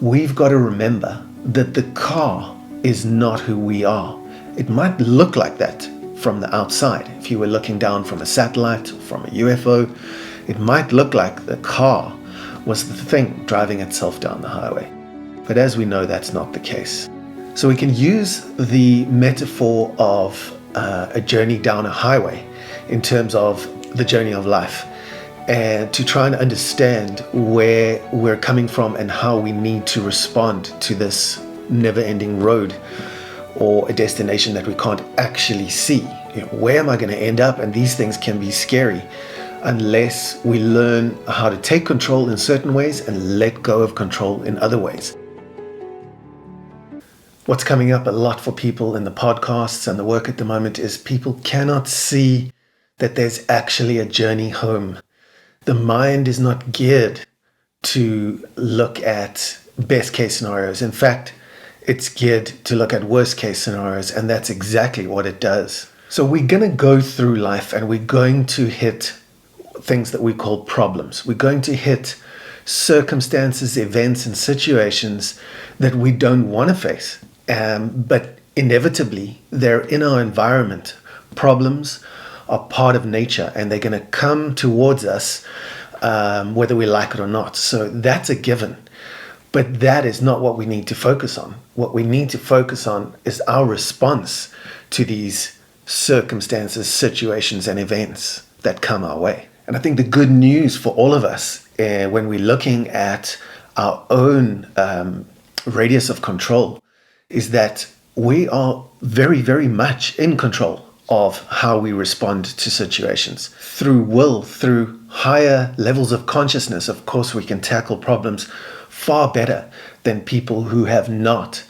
we've got to remember that the car is not who we are. It might look like that from the outside. If you were looking down from a satellite or from a UFO, it might look like the car was the thing driving itself down the highway. But as we know, that's not the case. So we can use the metaphor of a journey down a highway in terms of the journey of life, and to try and understand where we're coming from and how we need to respond to this never-ending road or a destination that we can't actually see. Where am I going to end up? And these things can be scary unless we learn how to take control in certain ways and let go of control in other ways. What's coming up a lot for people in the podcasts and the work at the moment is people cannot see that there's actually a journey home. The mind is not geared to look at best case scenarios. In fact, it's geared to look at worst case scenarios, and that's exactly what it does. So we're going to go through life and we're going to hit things that we call problems. We're going to hit circumstances, events, and situations that we don't want to face. But inevitably, they're in our environment. Problems are part of nature and they're going to come towards us whether we like it or not. So that's a given. But that is not what we need to focus on. What we need to focus on is our response to these circumstances, situations, and events that come our way. And I think the good news for all of us when we're looking at our own radius of control is that we are very, very much in control of how we respond to situations. Through will, through higher levels of consciousness, of course, we can tackle problems far better than people who have not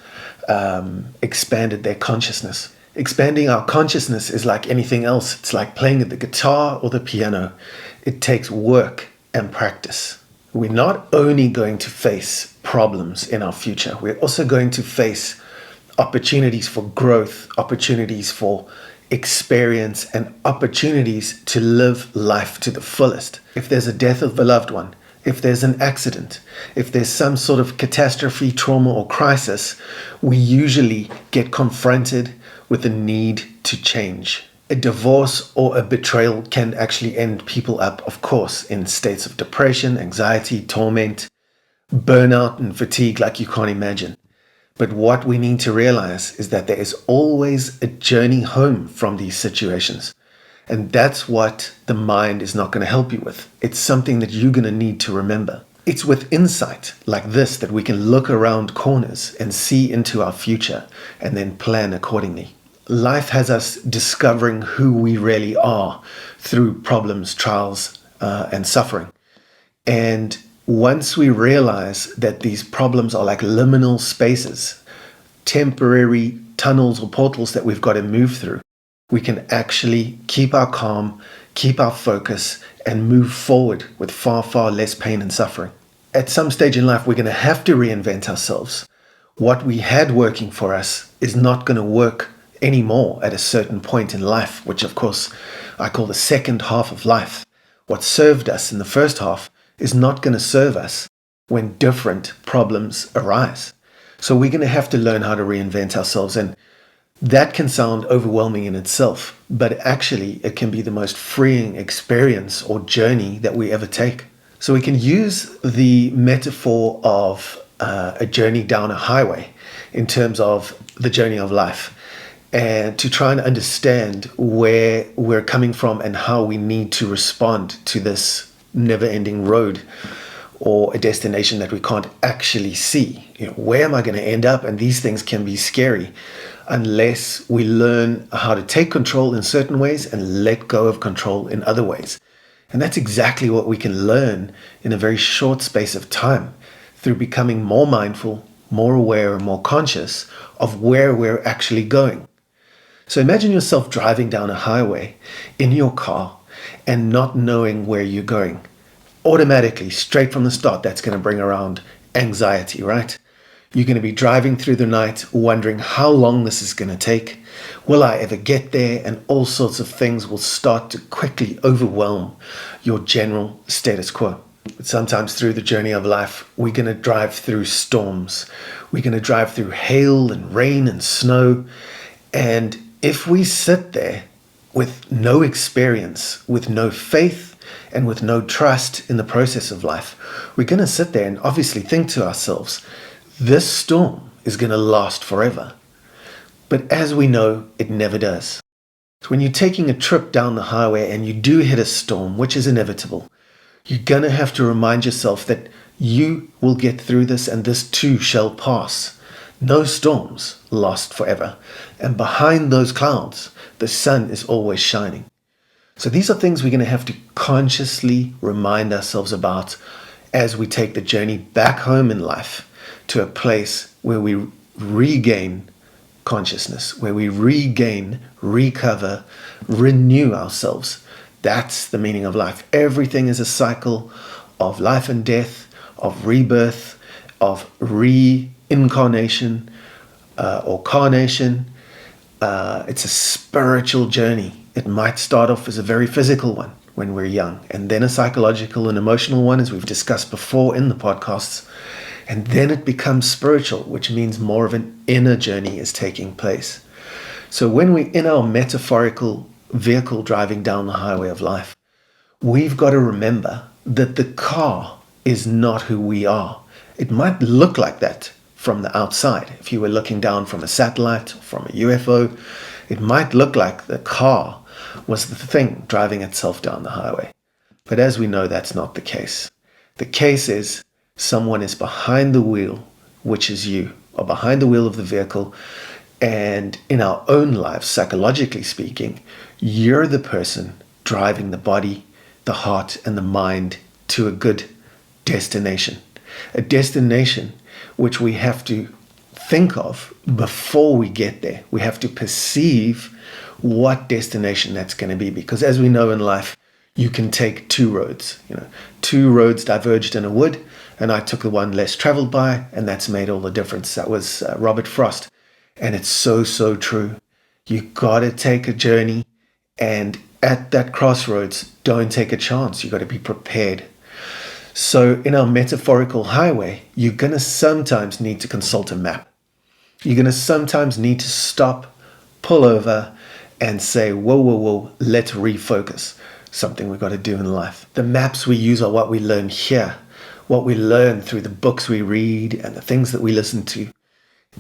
expanded their consciousness. Expanding our consciousness is like anything else. It's like playing the guitar or the piano. It takes work and practice. We're not only going to face problems in our future, we're also going to face opportunities for growth, opportunities for experience, and opportunities to live life to the fullest. If there's a death of a loved one, if there's an accident, if there's some sort of catastrophe, trauma, or crisis, we usually get confronted with the need to change. A divorce or a betrayal can actually end people up, of course, in states of depression, anxiety, torment, burnout, and fatigue like you can't imagine. But what we need to realize is that there is always a journey home from these situations. And that's what the mind is not going to help you with. It's something that you're going to need to remember. It's with insight like this that we can look around corners and see into our future and then plan accordingly. Life has us discovering who we really are through problems, trials, and suffering. And once we realize that these problems are like liminal spaces, temporary tunnels or portals that we've got to move through, we can actually keep our calm, keep our focus, and move forward with far, far less pain and suffering. At some stage in life, we're going to have to reinvent ourselves. What we had working for us is not going to work anymore at a certain point in life, which of course I call the second half of life. What served us in the first half is not going to serve us when different problems arise. So we're going to have to learn how to reinvent ourselves, and that can sound overwhelming in itself, but actually it can be the most freeing experience or journey that we ever take. So we can use the metaphor of a journey down a highway in terms of the journey of life, and to try and understand where we're coming from and how we need to respond to this never-ending road or a destination that we can't actually see. Where am I going to end up? And these things can be scary unless we learn how to take control in certain ways and let go of control in other ways. And that's exactly what we can learn in a very short space of time through becoming more mindful, more aware, and more conscious of where we're actually going. So imagine yourself driving down a highway in your car and not knowing where you're going. Automatically, straight from the start, that's going to bring around anxiety, right? You're going to be driving through the night wondering how long this is going to take. Will I ever get there? And all sorts of things will start to quickly overwhelm your general status quo. Sometimes through the journey of life, we're going to drive through storms. We're going to drive through hail and rain and snow. And if we sit there with no experience, with no faith, and with no trust in the process of life, we're going to sit there and obviously think to ourselves, this storm is going to last forever. But as we know, it never does. When you're taking a trip down the highway and you do hit a storm, which is inevitable, you're going to have to remind yourself that you will get through this and this too shall pass. No storms last forever. And behind those clouds, the sun is always shining. So these are things we're going to have to consciously remind ourselves about as we take the journey back home in life to a place where we regain consciousness, where we regain, recover, renew ourselves. That's the meaning of life. Everything is a cycle of life and death, of rebirth, of reincarnation or carnation. It's a spiritual journey. It might start off as a very physical one when we're young, and then a psychological and emotional one, as we've discussed before in the podcasts. And then it becomes spiritual, which means more of an inner journey is taking place. So when we're in our metaphorical vehicle driving down the highway of life, we've got to remember that the car is not who we are. It might look like that from the outside. If you were looking down from a satellite or from a UFO, it might look like the car was the thing driving itself down the highway. But as we know, that's not the case. The case is someone is behind the wheel, which is you, or behind the wheel of the vehicle. And in our own lives, psychologically speaking, you're the person driving the body, the heart, and the mind to a good destination. A destination which we have to think of before we get there. We have to perceive what destination that's going to be. Because as we know in life, you can take two roads. Two roads diverged in a wood, and I took the one less traveled by, and that's made all the difference. That was Robert Frost. And it's so, so true. You got to take a journey, and at that crossroads, don't take a chance. You got to be prepared. So in our metaphorical highway, you're going to sometimes need to consult a map. You're going to sometimes need to stop, pull over, and say, whoa, let's refocus. Something we've got to do in life. The maps we use are what we learn here, what we learn through the books we read and the things that we listen to.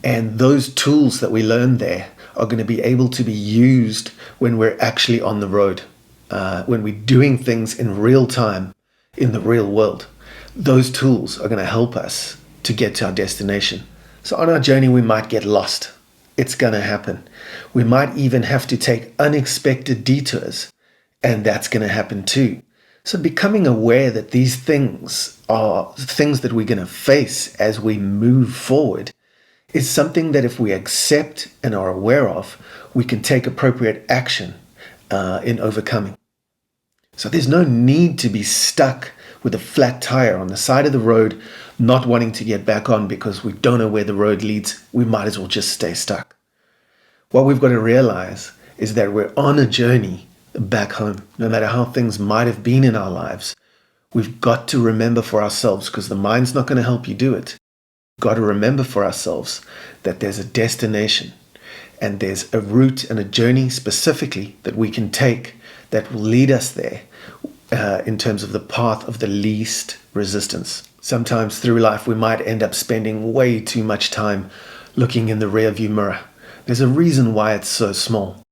And those tools that we learn there are going to be able to be used when we're actually on the road, when we're doing things in real time, in the real world. Those tools are going to help us to get to our destination. So on our journey, we might get lost. It's going to happen. We might even have to take unexpected detours, and that's going to happen too. So becoming aware that these things are things that we're going to face as we move forward is something that if we accept and are aware of, we can take appropriate action in overcoming. So there's no need to be stuck with a flat tire on the side of the road, not wanting to get back on because we don't know where the road leads. We might as well just stay stuck. What we've got to realize is that we're on a journey back home. No matter how things might have been in our lives, we've got to remember for ourselves, because the mind's not going to help you do it. We've got to remember for ourselves that there's a destination and there's a route and a journey specifically that we can take that will lead us there in terms of the path of the least resistance. Sometimes through life, we might end up spending way too much time looking in the rearview mirror. There's a reason why it's so small.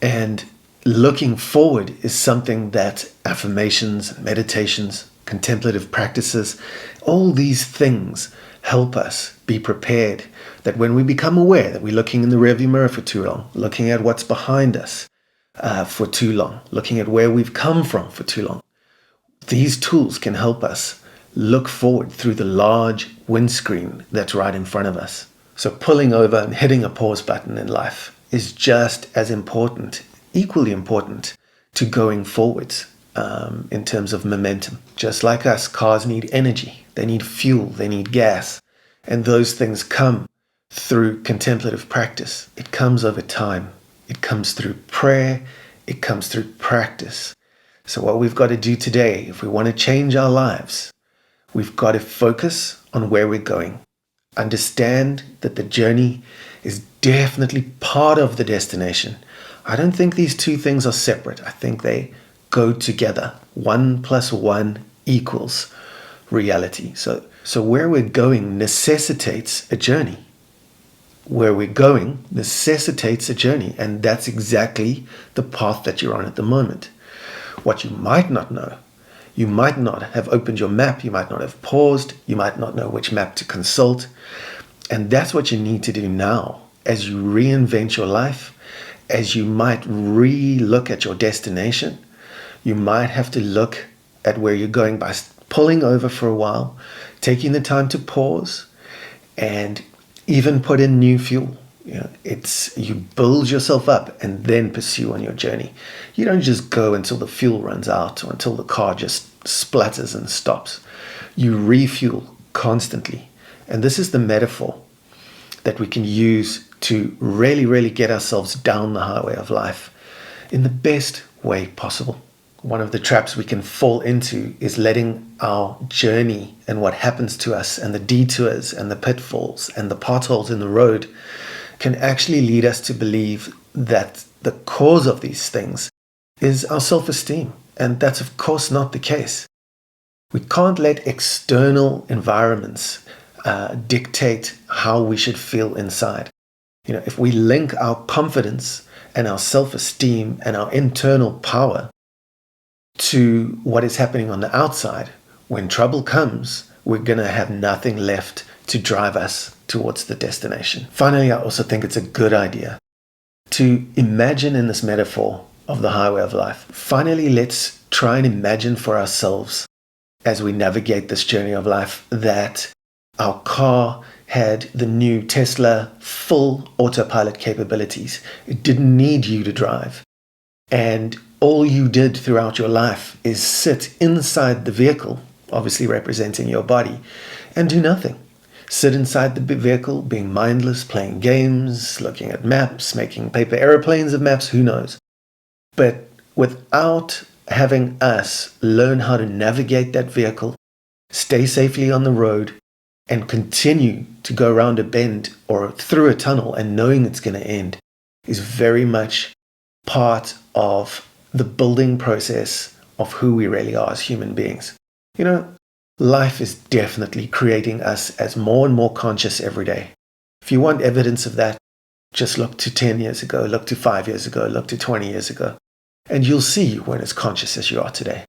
And looking forward is something that affirmations, meditations, contemplative practices, all these things help us be prepared that when we become aware that we're looking in the rearview mirror for too long, looking at what's behind us for too long, looking at where we've come from for too long, these tools can help us look forward through the large windscreen that's right in front of us. So pulling over and hitting a pause button in life is just as important, equally important to going forwards in terms of momentum. Just like us, cars need energy, they need fuel, they need gas, and those things come through contemplative practice. It comes over time. It comes through prayer. It comes through practice. So what we've got to do today, if we want to change our lives, we've got to focus on where we're going. Understand that the journey is definitely part of the destination. I don't think these two things are separate. I think they go together. 1 + 1 equals reality. So where we're going necessitates a journey. Where we're going necessitates a journey. And that's exactly the path that you're on at the moment. What you might not know, you might not have opened your map, you might not have paused, you might not know which map to consult. And that's what you need to do now as you reinvent your life, as you might re-look at your destination. You might have to look at where you're going by pulling over for a while, taking the time to pause, and even put in new fuel. You build yourself up and then pursue on your journey. You don't just go until the fuel runs out or until the car just splutters and stops. You refuel constantly. And this is the metaphor that we can use to really, really get ourselves down the highway of life in the best way possible. One of the traps we can fall into is letting our journey and what happens to us and the detours and the pitfalls and the potholes in the road can actually lead us to believe that the cause of these things is our self-esteem. And that's of course not the case. We can't let external environments dictate how we should feel inside. If we link our confidence and our self-esteem and our internal power to what is happening on the outside, when trouble comes, we're going to have nothing left to drive us towards the destination. Finally, I also think it's a good idea to imagine in this metaphor of the highway of life. Finally, let's try and imagine for ourselves as we navigate this journey of life that our car had the new Tesla full autopilot capabilities. It didn't need you to drive. And all you did throughout your life is sit inside the vehicle, obviously representing your body, and do nothing. Sit inside the vehicle, being mindless, playing games, looking at maps, making paper airplanes of maps, who knows. But without having us learn how to navigate that vehicle, stay safely on the road, and continue to go around a bend or through a tunnel and knowing it's going to end, is very much part of the building process of who we really are as human beings. Life is definitely creating us as more and more conscious every day. If you want evidence of that, just look to 10 years ago, look to 5 years ago, look to 20 years ago, and you'll see you weren't as conscious as you are today.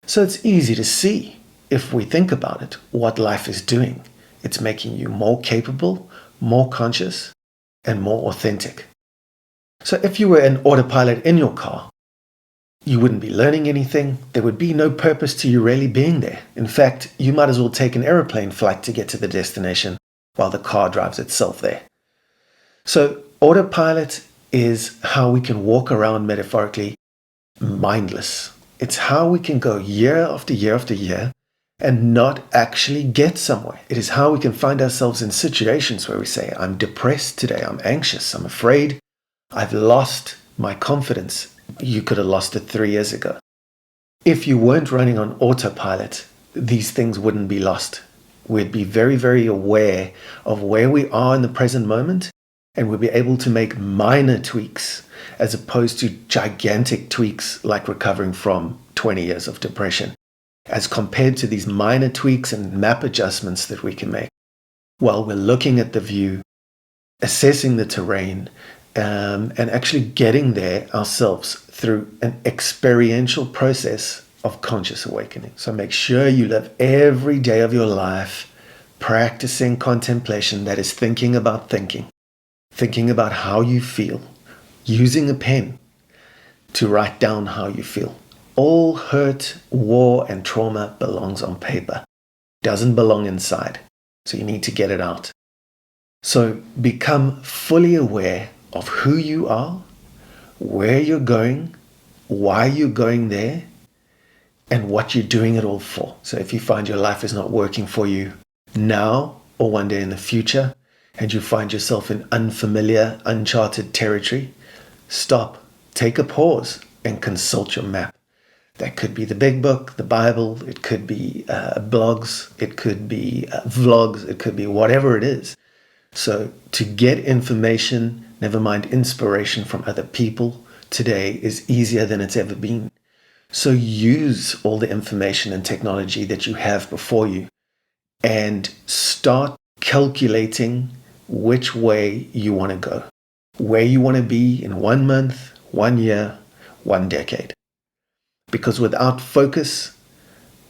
So it's easy to see, if we think about it, what life is doing. It's making you more capable, more conscious, and more authentic. So if you were an autopilot in your car, you wouldn't be learning anything. There would be no purpose to you really being there. In fact, you might as well take an aeroplane flight to get to the destination while the car drives itself there. So autopilot is how we can walk around metaphorically mindless. It's how we can go year after year after year and not actually get somewhere. It is how we can find ourselves in situations where we say, I'm depressed today, I'm anxious, I'm afraid, I've lost my confidence. You could have lost it 3 years ago. If you weren't running on autopilot, these things wouldn't be lost. We'd be very, very aware of where we are in the present moment, and we'd be able to make minor tweaks as opposed to gigantic tweaks like recovering from 20 years of depression, as compared to these minor tweaks and map adjustments that we can make while we're looking at the view, assessing the terrain, and actually getting there ourselves through an experiential process of conscious awakening. So make sure you live every day of your life practicing contemplation, that is thinking about how you feel, using a pen to write down how you feel. All hurt, war, and trauma belongs on paper, doesn't belong inside. So you need to get it out. So become fully aware of who you are, where you're going, why you're going there, and what you're doing it all for. So if you find your life is not working for you now or one day in the future, and you find yourself in unfamiliar, uncharted territory, stop, take a pause, and consult your map. That could be the big book, the Bible, it could be blogs, it could be vlogs, it could be whatever it is. So to get information, never mind inspiration from other people today is easier than it's ever been. So use all the information and technology that you have before you and start calculating which way you want to go, where you want to be in 1 month, 1 year, 1 decade. Because without focus,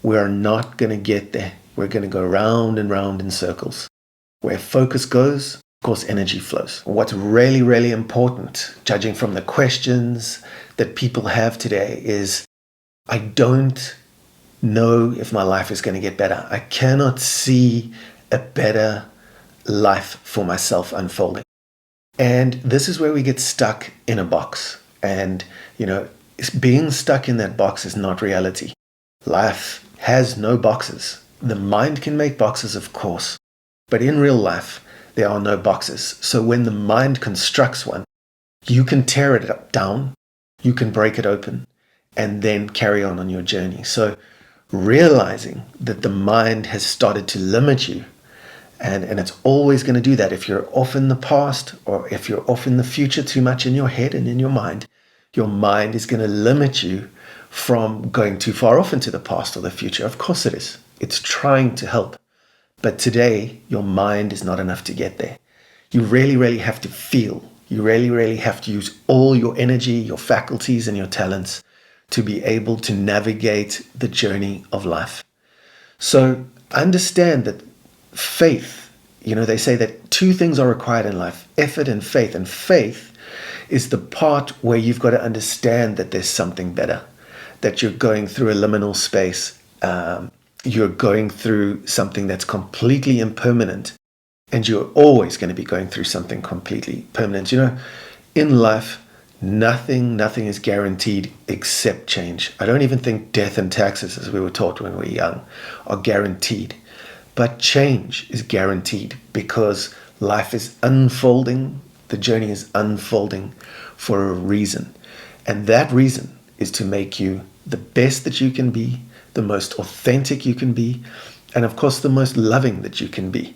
we're not going to get there. We're going to go round and round in circles. Where focus goes, of course, energy flows. What's really, really important, judging from the questions that people have today, is I don't know if my life is going to get better. I cannot see a better life for myself unfolding. And this is where we get stuck in a box. And, being stuck in that box is not reality. Life has no boxes. The mind can make boxes, of course, but in real life, there are no boxes. So when the mind constructs one, you can tear it down, you can break it open, and then carry on your journey. So realizing that the mind has started to limit you, and it's always going to do that if you're off in the past or if you're off in the future too much in your head and in your mind is going to limit you from going too far off into the past or the future. Of course it is. It's trying to help. But today, your mind is not enough to get there. You really, really have to feel. You really, really have to use all your energy, your faculties, and your talents to be able to navigate the journey of life. So understand that faith, they say that 2 things are required in life, effort and faith. And faith is the part where you've got to understand that there's something better, that you're going through a liminal space. You're going through something that's completely impermanent, and you're always going to be going through something completely permanent. In life, nothing is guaranteed except change. I don't even think death and taxes, as we were taught when we were young, are guaranteed. But change is guaranteed because life is unfolding. The journey is unfolding for a reason. And that reason is to make you the best that you can be, the most authentic you can be, and of course the most loving that you can be.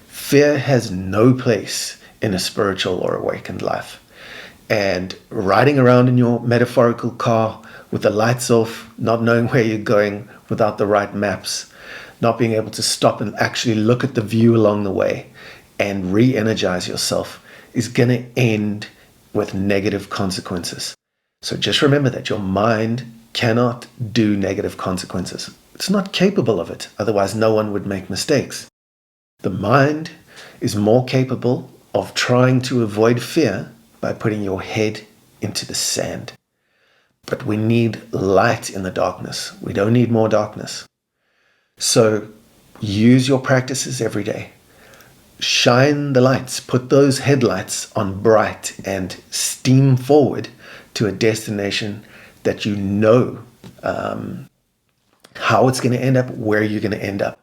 Fear has no place in a spiritual or awakened life. And riding around in your metaphorical car with the lights off, not knowing where you're going without the right maps, not being able to stop and actually look at the view along the way and re-energize yourself is going to end with negative consequences. So just remember that your mind cannot do negative consequences. It's not capable of it. Otherwise, no one would make mistakes. The mind is more capable of trying to avoid fear by putting your head into the sand. But we need light in the darkness. We don't need more darkness. So use your practices every day. Shine the lights. Put those headlights on bright and steam forward to a destination that you know how it's going to end up, where you're going to end up.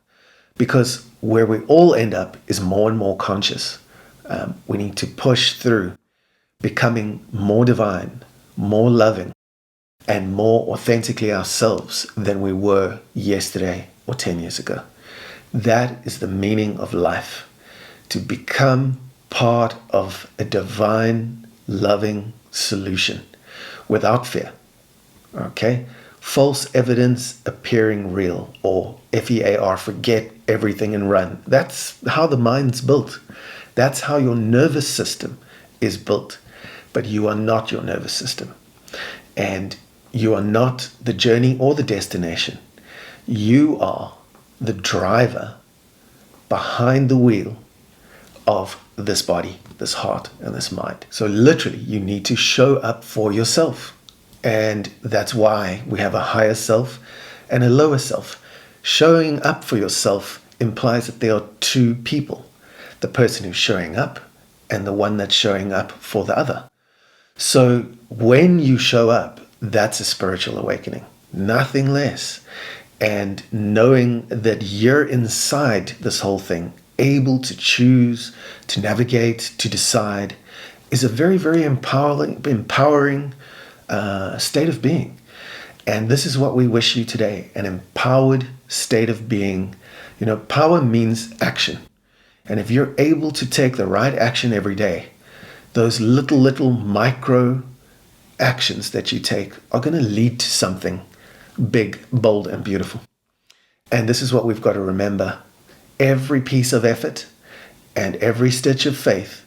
Because where we all end up is more and more conscious. We need to push through becoming more divine, more loving, and more authentically ourselves than we were yesterday or 10 years ago. That is the meaning of life. To become part of a divine, loving solution without fear. Okay? False evidence appearing real, or FEAR, forget everything and run. That's how the mind's built. That's how your nervous system is built. But you are not your nervous system. And you are not the journey or the destination. You are the driver behind the wheel of this body, this heart, and this mind. So literally, you need to show up for yourself. And that's why we have a higher self and a lower self. Showing up for yourself implies that there are 2 people. The person who's showing up and the one that's showing up for the other. So when you show up, that's a spiritual awakening, nothing less. And knowing that you're inside this whole thing, able to choose, to navigate, to decide, is a very, very empowering state of being. And this is what we wish you today, an empowered state of being. Power means action. And if you're able to take the right action every day, those little micro actions that you take are going to lead to something big, bold, and beautiful. And this is what we've got to remember. Every piece of effort and every stitch of faith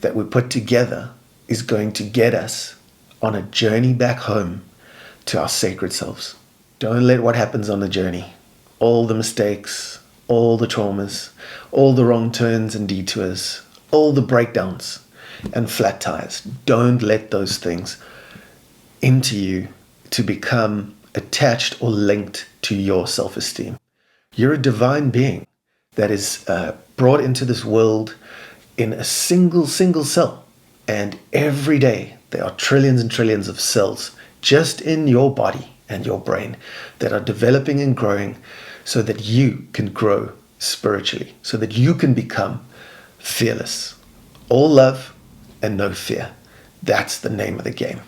that we put together is going to get us on a journey back home to our sacred selves. Don't let what happens on the journey, all the mistakes, all the traumas, all the wrong turns and detours, all the breakdowns and flat tires, don't let those things into you to become attached or linked to your self-esteem. You're a divine being that is brought into this world in a single cell. And every day there are trillions and trillions of cells just in your body and your brain that are developing and growing so that you can grow spiritually, so that you can become fearless. All love and no fear. That's the name of the game.